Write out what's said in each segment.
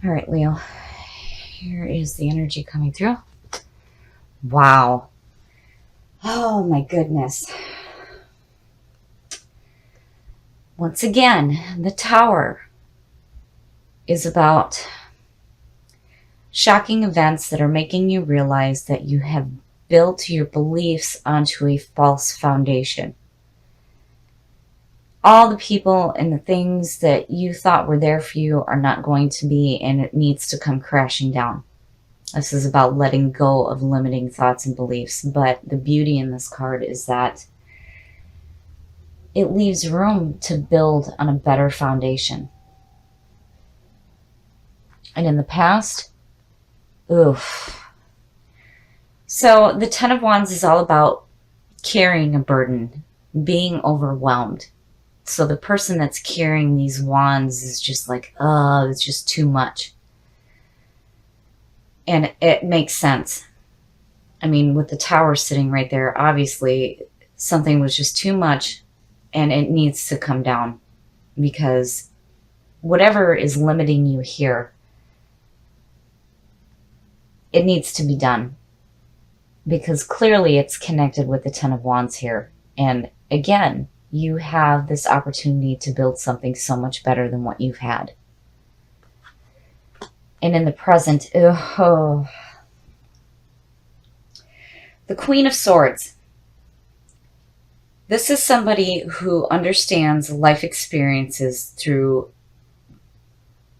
All right, Leo. Here is the energy coming through. Wow. Oh my goodness. Once again, the Tower is about shocking events that are making you realize that you have built your beliefs onto a false foundation. All the people and the things that you thought were there for you are not going to be, and it needs to come crashing down. This is about letting go of limiting thoughts and beliefs. But the beauty in this card is that it leaves room to build on a better foundation. And in the past, oof. So the Ten of Wands is all about carrying a burden, being overwhelmed. So the person that's carrying these wands is just like, oh, it's just too much. And it makes sense. I mean, with the Tower sitting right there, obviously something was just too much and it needs to come down, because whatever is limiting you here, it needs to be done, because clearly it's connected with the Ten of Wands here. And again, you have this opportunity to build something so much better than what you've had. And in the present, the Queen of Swords. This is somebody who understands life experiences through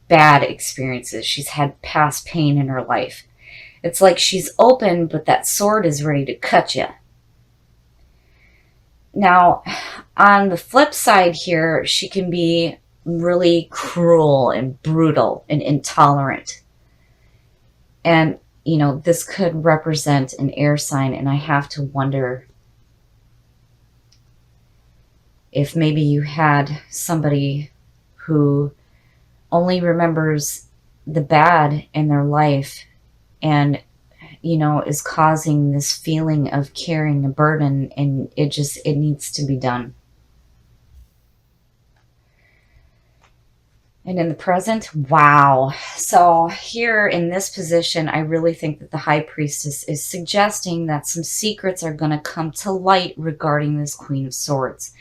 bad experiences. She's had past pain in her life. It's like she's open, but that sword is ready to cut you. Now, on the flip side here, she can be really cruel and brutal and intolerant. And, you know, this could represent an air sign, and I have to wonder if maybe you had somebody who only remembers the bad in their life and, you know, is causing this feeling of carrying a burden, and it needs to be done. And in the present, wow. So here in this position, I really think that the High Priestess is suggesting that some secrets are going to come to light regarding this Queen of Swords.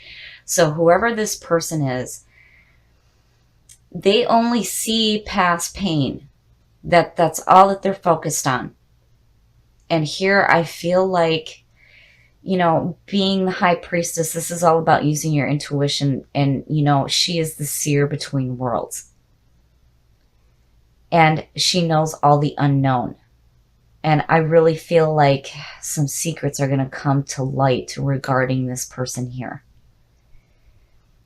So whoever this person is, they only see past pain. That's all that they're focused on. And here I feel like, you know, being the High Priestess, this is all about using your intuition. And, you know, she is the seer between worlds. And she knows all the unknown. And I really feel like some secrets are going to come to light regarding this person here.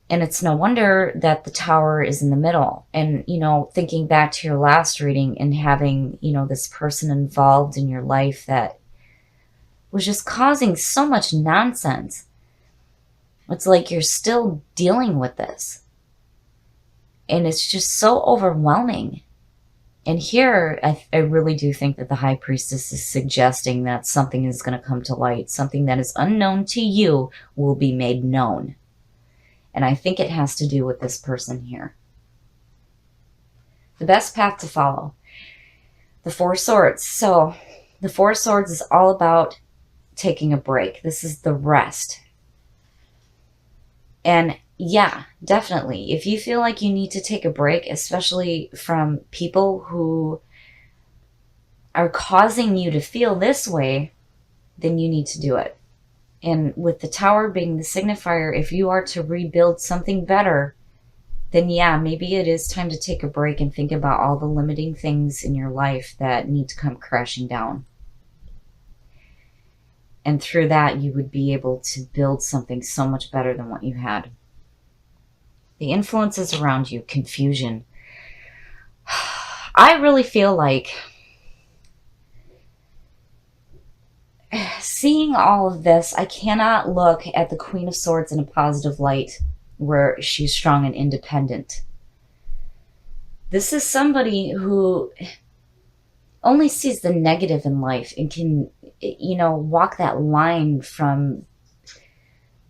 And it's no wonder that the Tower is in the middle. And, you know, thinking back to your last reading and having, you know, this person involved in your life that was just causing so much nonsense. It's like you're still dealing with this. And it's just so overwhelming. And here, I really do think that the High Priestess is suggesting that something is going to come to light. Something that is unknown to you will be made known. And I think it has to do with this person here. The best path to follow. The Four Swords. So the Four Swords is all about taking a break. This is the rest. And yeah, definitely. If you feel like you need to take a break, especially from people who are causing you to feel this way, then you need to do it. And with the Tower being the signifier, if you are to rebuild something better, then yeah, maybe it is time to take a break and think about all the limiting things in your life that need to come crashing down. And through that, you would be able to build something so much better than what you had. The influences around you, confusion. I really feel like seeing all of this, I cannot look at the Queen of Swords in a positive light where she's strong and independent. This is somebody who only sees the negative in life and can, you know, walk that line from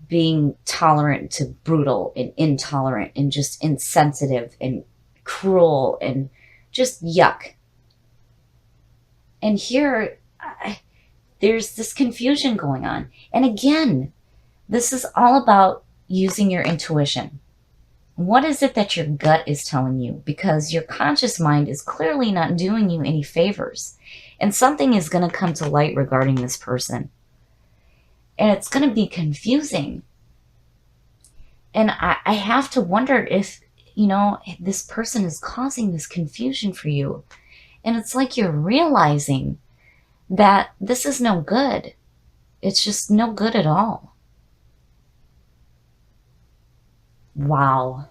being tolerant to brutal and intolerant and just insensitive and cruel and Just yuck. And here, there's this confusion going on. And again, this is all about using your intuition. What is it that your gut is telling you? Because your conscious mind is clearly not doing you any favors. And something is going to come to light regarding this person. And it's going to be confusing. And I have to wonder if, this person is causing this confusion for you. And it's like you're realizing that this is no good. It's just no good at all. Wow.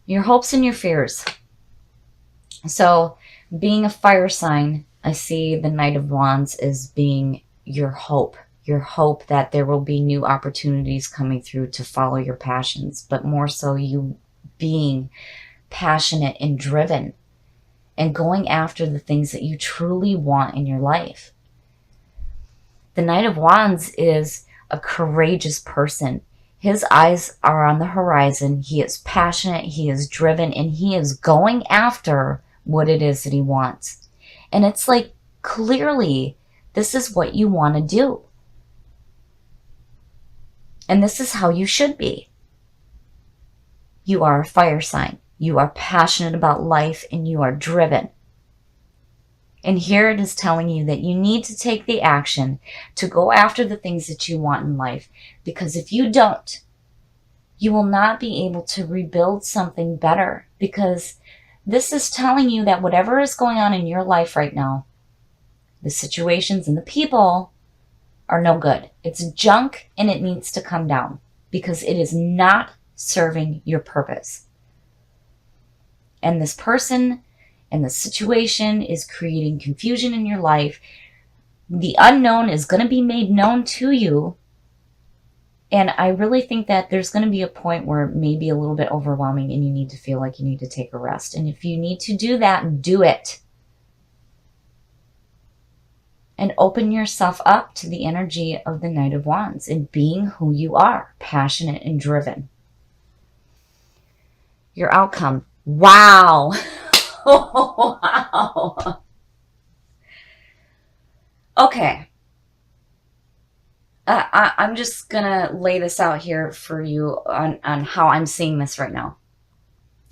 Your hopes and your fears. So, being a fire sign, I see the Knight of Wands as being your hope that there will be new opportunities coming through to follow your passions, but more so you being passionate and driven and going after the things that you truly want in your life. The Knight of Wands is a courageous person. His eyes are on the horizon. He is passionate, he is driven, and he is going after what it is that he wants. And it's like, clearly, this is what you want to do. And this is how you should be. You are a fire sign. You are passionate about life and you are driven. And here it is telling you that you need to take the action to go after the things that you want in life. Because if you don't, you will not be able to rebuild something better. Because this is telling you that whatever is going on in your life right now, the situations and the people are no good. It's junk and it needs to come down because it is not serving your purpose. And this person and the situation is creating confusion in your life. The unknown is going to be made known to you. And I really think that there's going to be a point where it may be a little bit overwhelming and you need to feel like you need to take a rest. And if you need to do that, do it. And open yourself up to the energy of the Knight of Wands and being who you are, passionate and driven. Your outcome. Wow. Wow. Okay. I'm just going to lay this out here for you on how I'm seeing this right now.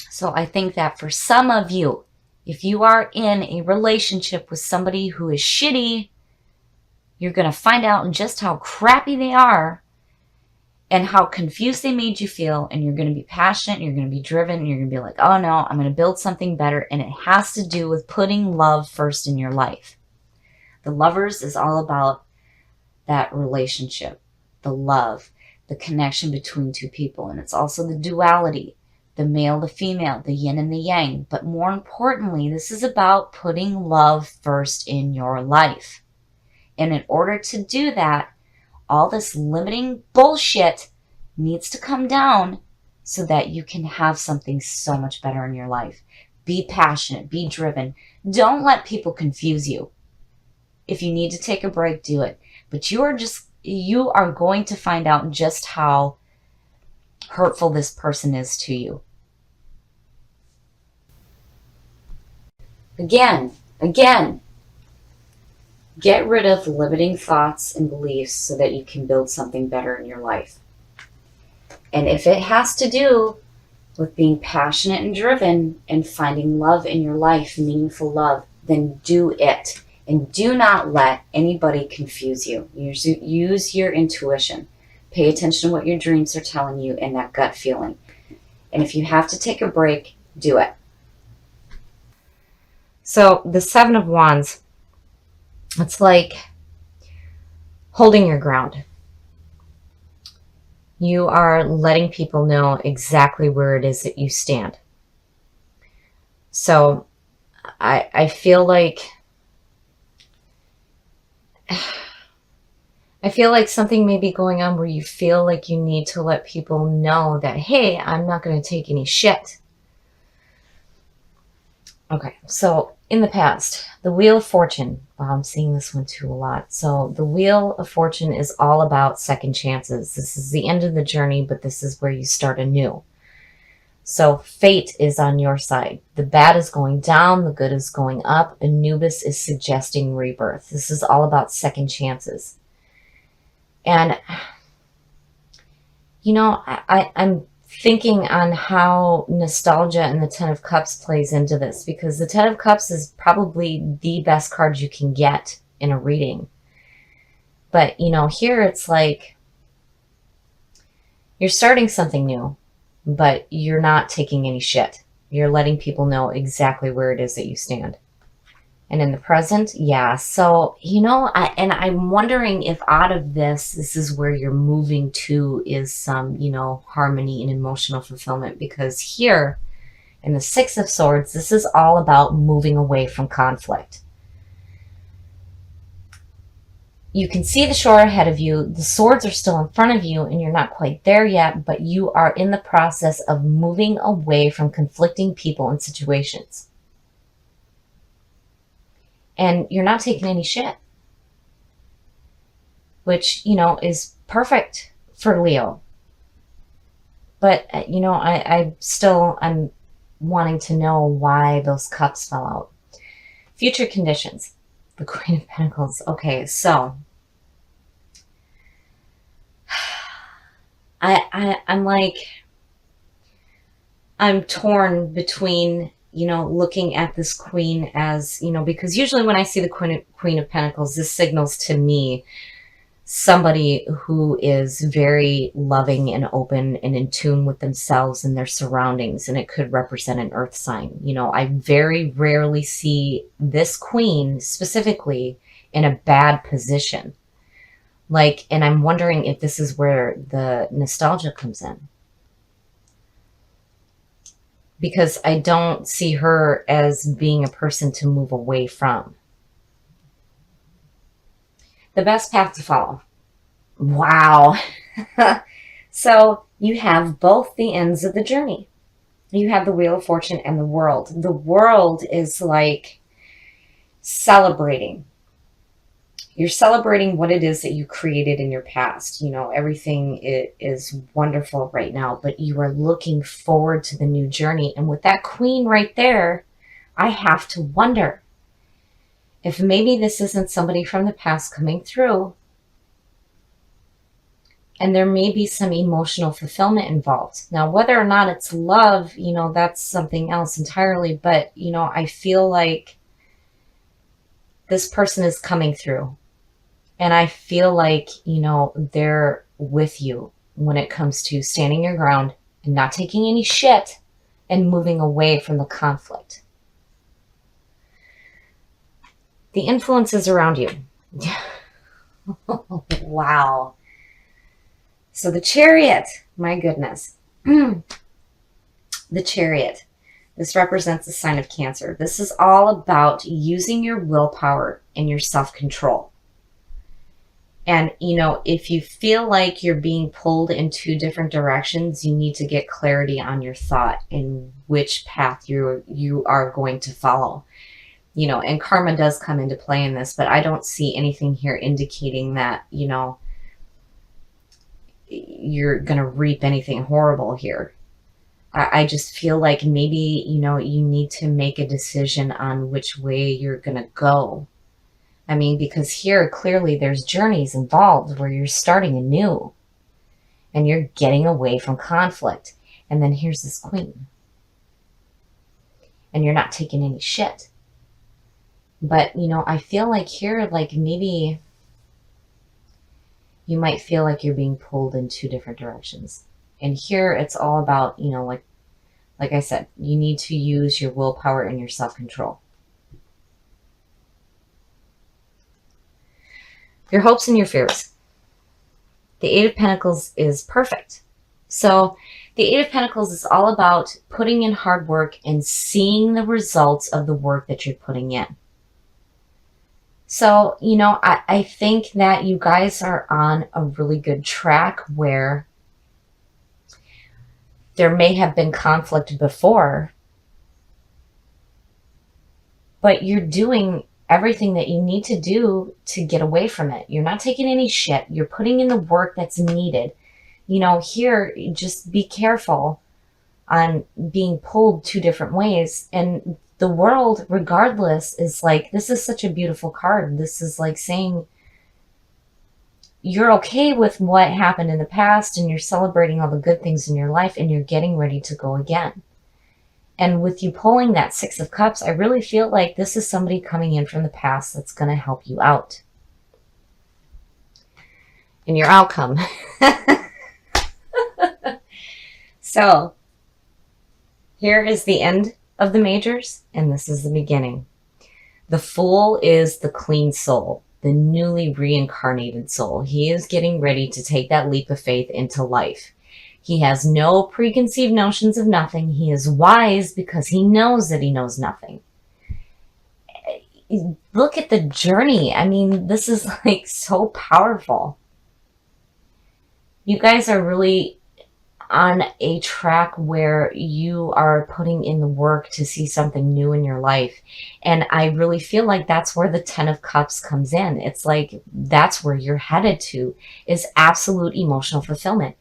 So I think that for some of you, if you are in a relationship with somebody who is shitty, you're going to find out just how crappy they are and how confused they made you feel. And you're going to be passionate, and you're going to be driven, and you're going to be like, oh no, I'm going to build something better. And it has to do with putting love first in your life. The Lovers is all about that relationship, the love, the connection between two people. And it's also the duality, the male, the female, the yin and the yang. But more importantly, this is about putting love first in your life. And in order to do that, all this limiting bullshit needs to come down so that you can have something so much better in your life. Be passionate, be driven. Don't let people confuse you. If you need to take a break, do it. But you are going to find out just how hurtful this person is to you. Again, get rid of limiting thoughts and beliefs so that you can build something better in your life. And if it has to do with being passionate and driven and finding love in your life, meaningful love, then do it. And do not let anybody confuse you. Use your intuition. Pay attention to what your dreams are telling you and that gut feeling. And if you have to take a break, do it. So the Seven of Wands, it's like holding your ground. You are letting people know exactly where it is that you stand. So I feel like something may be going on where you feel like you need to let people know that, hey, I'm not going to take any shit. Okay, so in the past, the Wheel of Fortune. Wow, I'm seeing this one too a lot. So the Wheel of Fortune is all about second chances. This is the end of the journey, but this is where you start anew. So fate is on your side. The bad is going down, the good is going up. Anubis is suggesting rebirth. This is all about second chances. And, you know, I'm thinking on how nostalgia and the Ten of Cups plays into this, because the Ten of Cups is probably the best card you can get in a reading. But, you know, here it's like you're starting something new, but you're not taking any shit. You're letting people know exactly where it is that you stand. And in the present, yeah. So, you know, I'm wondering if out of this is where you're moving to, is some, you know, harmony and emotional fulfillment. Because here in the Six of Swords, this is all about moving away from conflict. You can see the shore ahead of you. The swords are still in front of you and you're not quite there yet, but you are in the process of moving away from conflicting people and situations. And you're not taking any shit, which, you know, is perfect for Leo. But, you know, I'm wanting to know why those cups fell out. Future conditions. The Queen of Pentacles. Okay, so I'm torn between, you know, looking at this queen as, you know, because usually when I see the Queen of Pentacles, this signals to me somebody who is very loving and open and in tune with themselves and their surroundings, and it could represent an earth sign. You know, I very rarely see this queen specifically in a bad position. Like, and I'm wondering if this is where the nostalgia comes in. Because I don't see her as being a person to move away from. The best path to follow. Wow. So you have both the ends of the journey. You have the Wheel of Fortune and the World. The World is like celebrating. You're celebrating what it is that you created in your past. You know, everything is wonderful right now, but you are looking forward to the new journey. And with that queen right there, I have to wonder if maybe this isn't somebody from the past coming through, and there may be some emotional fulfillment involved. Now, whether or not it's love, you know, that's something else entirely. But, you know, I feel like this person is coming through. And I feel like, you know, they're with you when it comes to standing your ground and not taking any shit and moving away from the conflict. The influences around you. Wow. So the Chariot, my goodness. The Chariot. This represents the sign of Cancer. This is all about using your willpower and your self-control. And, you know, if you feel like you're being pulled in two different directions, you need to get clarity on your thought and which path you are going to follow. You know, and karma does come into play in this, but I don't see anything here indicating that, you know, you're going to reap anything horrible here. I just feel like maybe, you know, you need to make a decision on which way you're going to go. I mean, because here clearly there's journeys involved where you're starting anew and you're getting away from conflict. And then here's this queen. And you're not taking any shit. But, you know, I feel like here, like maybe you might feel like you're being pulled in two different directions. And here it's all about, you know, like I said, you need to use your willpower and your self-control. Your hopes and your fears. The Eight of Pentacles is perfect. So the Eight of Pentacles is all about putting in hard work and seeing the results of the work that you're putting in. So, you know, I think that you guys are on a really good track where there may have been conflict before, but you're doing everything that you need to do to get away from it. You're not taking any shit. You're putting in the work that's needed. You know, here, just be careful on being pulled two different ways. And the world, regardless, is like, this is such a beautiful card. This is like saying you're okay with what happened in the past and you're celebrating all the good things in your life and you're getting ready to go again. And with you pulling that Six of Cups, I really feel like this is somebody coming in from the past that's going to help you out in your outcome. So here is the end of the majors, and this is the beginning. The Fool is the clean soul, the newly reincarnated soul. He is getting ready to take that leap of faith into life. He has no preconceived notions of nothing. He is wise because he knows that he knows nothing. Look at the journey. I mean, this is like so powerful. You guys are really on a track where you are putting in the work to see something new in your life. And I really feel like that's where the 10 of Cups comes in. It's like that's where you're headed to, is absolute emotional fulfillment.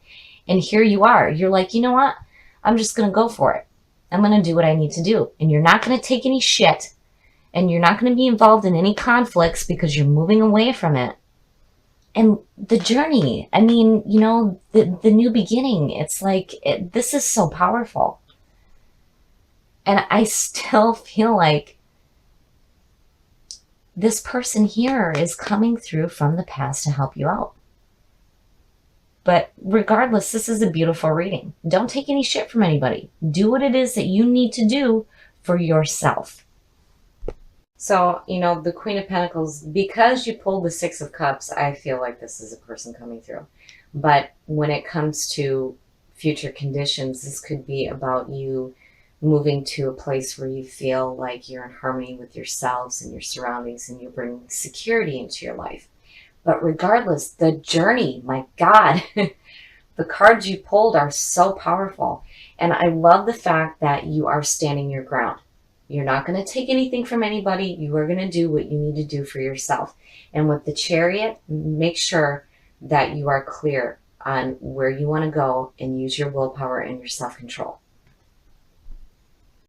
And here you are. You're like, you know what? I'm just going to go for it. I'm going to do what I need to do. And you're not going to take any shit. And you're not going to be involved in any conflicts because you're moving away from it. And the journey, I mean, you know, the new beginning, it's like, this is so powerful. And I still feel like this person here is coming through from the past to help you out. But regardless, this is a beautiful reading. Don't take any shit from anybody. Do what it is that you need to do for yourself. So, you know, the Queen of Pentacles, because you pulled the Six of Cups, I feel like this is a person coming through. But when it comes to future conditions, this could be about you moving to a place where you feel like you're in harmony with yourselves and your surroundings and you're bringing security into your life. But regardless, the journey, my God, the cards you pulled are so powerful. And I love the fact that you are standing your ground. You're not going to take anything from anybody. You are going to do what you need to do for yourself. And with the Chariot, make sure that you are clear on where you want to go and use your willpower and your self-control.